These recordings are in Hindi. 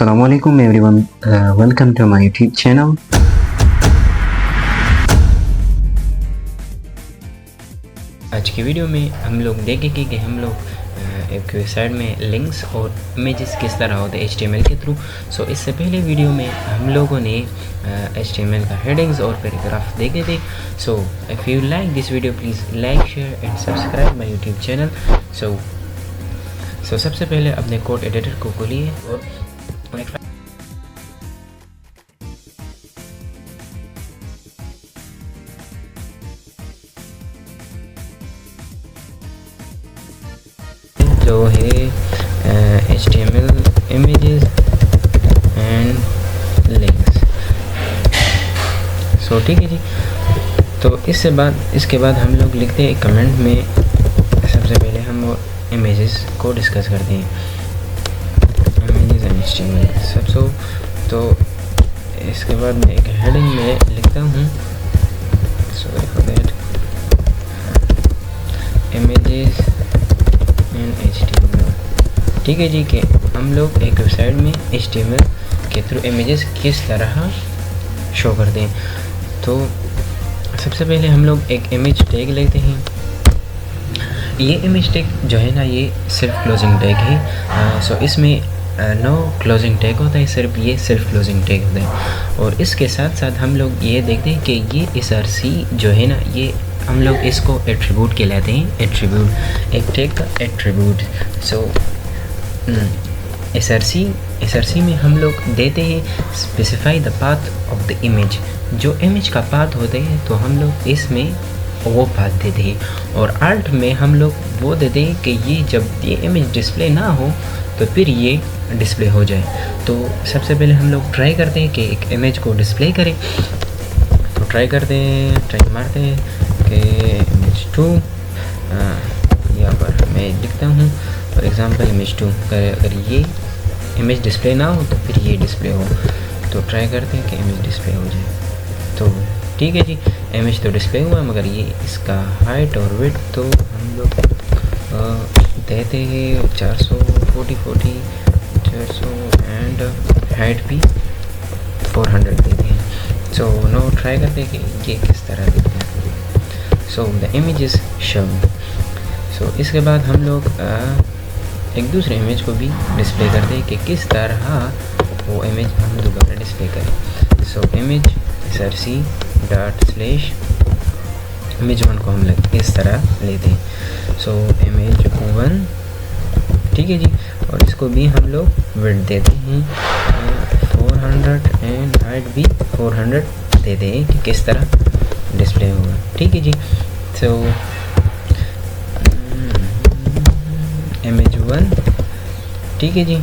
Assalamualaikum everyone, welcome to my YouTube channel. आज की वीडियो में हम लोग देखेंगे कि हम लोग एक वेबसाइट में लिंक्स और इमेजेस किस तरह होते हैं HTML के थ्रू। सो इससे पहले वीडियो में हम लोगों ने HTML का हेडिंग्स और पैराग्राफ देखे थे। So if you like this video please like share and subscribe my YouTube channel. So सबसे पहले अपने कोड एडिटर को खोलिए और जो है HTML images and links। सो ठीक है जी। तो इसके बाद हम लोग लिखते हैं कमेंट में। सबसे पहले हम वो इमेजेस को डिस्कस करते हैं, इमेजेस एंड HTML। तो इसके बाद मैं एक हेडिंग में लिखता हूँ, sorry for that, images and HTML। ठीक है जी। कि हम लोग एक वेबसाइट में HTML के थ्रू इमेजेस किस तरह शो करते हैं। तो सबसे पहले हम लोग एक इमेज टैग लेते हैं। ये इमेज टैग जो है ना, ये सिर्फ क्लोजिंग टैग है। सो इसमें नो क्लोजिंग टैग होता है, सिर्फ ये सेल्फ क्लोजिंग टैग होता है। और इसके साथ साथ हम लोग ये देखते हैं कि ये SRC जो है ना, ये हम लोग इसको एट्रीब्यूट कहलाते हैं। एट्रीब्यूट, एक टैग का एट्रीब्यूट। सो SRC में हम लोग देते हैं specify the path of the image. जो इमेज का पाथ होते हैं तो हम लोग इसमें वो पाथ देते हैं। और आल्ट में हम लोग वो देते हैं कि ये जब ये इमेज डिस्प्ले ना हो तो फिर ये डिस्प्ले हो जाए। तो सबसे पहले हम लोग ट्राई करते हैं कि एक इमेज को डिस्प्ले करें। तो ट्राई मारते हैं कि इमेज 2, यहाँ पर मैं लिखता हूँ फॉर एग्ज़ाम्पल इमेज 2। अगर ये इमेज डिस्प्ले ना हो तो फिर ये डिस्प्ले हो। तो ट्राई करते हैं कि इमेज डिस्प्ले हो जाए। तो ठीक है जी, इमेज तो डिस्प्ले हुआ, मगर ये इसका हाइट और विड्थ तो हम लोग देते हैं 440 400 एंड हाइट भी 400 देते हैं। सो नो ट्राई करते हैं कि ये किस तरह दिखता है। So the image is shown. So इसके बाद हम लोग एक दूसरे इमेज को भी डिस्प्ले करते हैं कि किस तरह वो इमेज हम दोबारा डिस्प्ले करें। So image SRC dot slash image 1 को हम लोग इस तरह लेते हैं। सो इमेज 1, ठीक है जी। और इसको भी हम लोग विड्थ देते हैं 400 एंड हाइट भी 400 देते हैं कि किस तरह डिस्प्ले होगा। ठीक है जी। सो इमेज 1, ठीक है जी,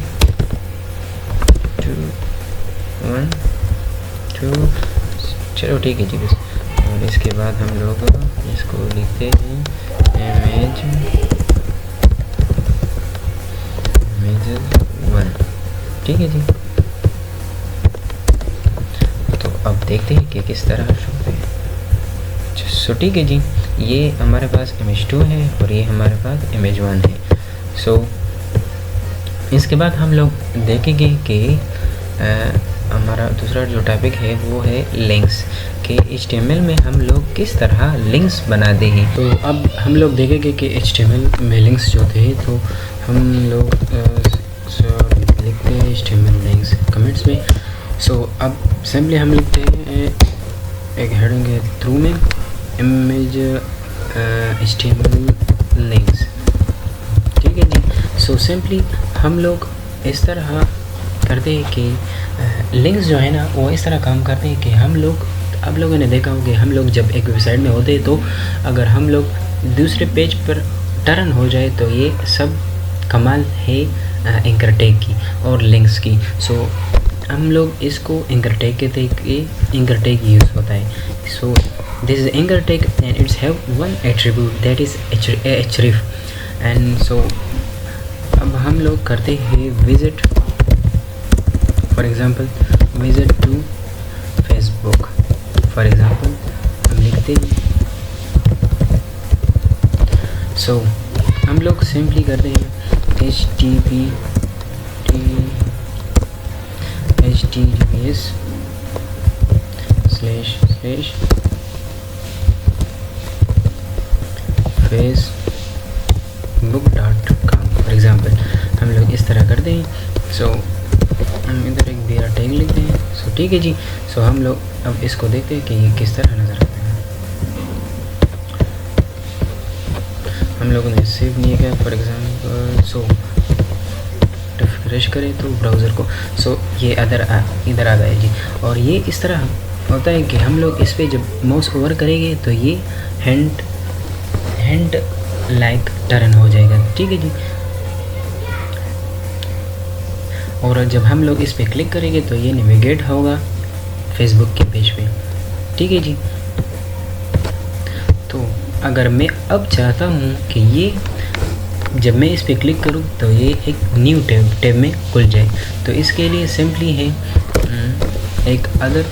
2 1 2, चलो ठीक है जी बस। और इसके बाद हम लोग इसको लिखते हैं इमेज 1, ठीक है जी। तो अब देखते हैं कि किस तरह शो होते हैं। सो ठीक है जी, ये हमारे पास इमेज 2 है और ये हमारे पास इमेज 1 है। सो इसके बाद हम लोग देखेंगे कि हमारा दूसरा जो टॉपिक है वो है लिंक्स के। HTML में हम लोग किस तरह लिंक्स बनाते हैं। तो अब हम लोग देखेंगे कि HTML में लिंक्स जो थे, तो हम लोग लिखते हैं HTML लिंक्स कमेंट्स में। सो अब सिंपली हम लिखते हैं एक हेडिंग है थ्रू में इमेज HTML लिंक्स, ठीक है जी। सो सिंपली हम लोग इस तरह करते हैं कि लिंक्स जो है ना, वो इस तरह काम करते हैं कि आप लोगों ने देखा होगा कि हम लोग जब एक वेबसाइट में होते हैं तो अगर हम लोग दूसरे पेज पर टर्न हो जाए तो ये सब कमाल है एंकर टैग की और लिंक्स की। सो हम लोग इसको एंकर टैग कहते हैं कि एंकर टैग यूज़ होता है। So this is anchor tag and its have one attribute that is href। And so अब हम लोग करते हैं visit, for example visit to Facebook, for example हम लिखते हैं। सो हम लोग सिंपली करते हैं HTTP https://facebook.com फॉर एग्ज़ाम्पल हम लोग इस तरह करते हैं। सो हम इधर एक BR टैग लिखते हैं। सो ठीक है जी। सो हम लोग अब इसको देखते हैं कि ये किस तरह नज़र आता है। हम लोगों ने सेव नहीं किया फॉर एग्ज़ाम्पल। सो रिफ्रेश करें तो ब्राउज़र को, सो ये इधर आ गया जी। और ये इस तरह होता है कि हम लोग इस पर जब माउस ओवर करेंगे तो ये हैंड लाइक टर्न हो जाएगा, ठीक है जी। और जब हम लोग इस पर क्लिक करेंगे तो ये नेविगेट होगा फेसबुक के पेज पे, ठीक है जी। तो अगर मैं अब चाहता हूँ कि ये जब मैं इस पर क्लिक करूँ तो ये एक न्यू टैब में खुल जाए, तो इसके लिए सिंपली है एक अदर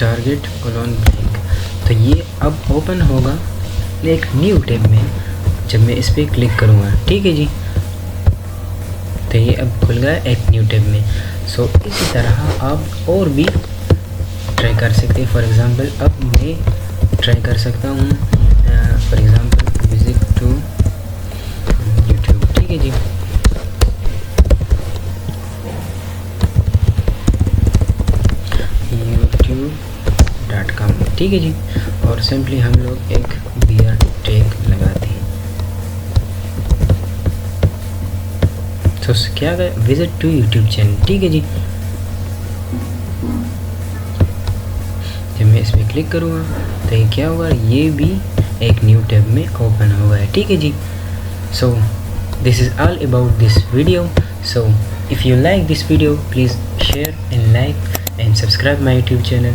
टारगेट कॉलन ब्लैंक। तो ये अब ओपन होगा एक न्यू टैब में जब मैं इस पर क्लिक करूँगा, ठीक है जी। तो ये अब खुल गया एक न्यू टैब में। सो इसी तरह आप और भी ट्राई कर सकते हैं। फॉर एग्ज़ाम्पल अब मैं ट्राई कर सकता हूँ for example visit to YouTube, ठीक है जी। youtube.com, ठीक है जी। और सिंपली हम लोग एक BR टैग लगाते हैं। तो क्या है विजिट टू यूट्यूब चैनल, ठीक है जी। जब मैं इस पर क्लिक करूँगा तो ये क्या होगा, ये भी एक न्यू टैब में ओपन होगा, ठीक है जी। So this is all about this video. So if you like this video, please share and like and subscribe my YouTube channel.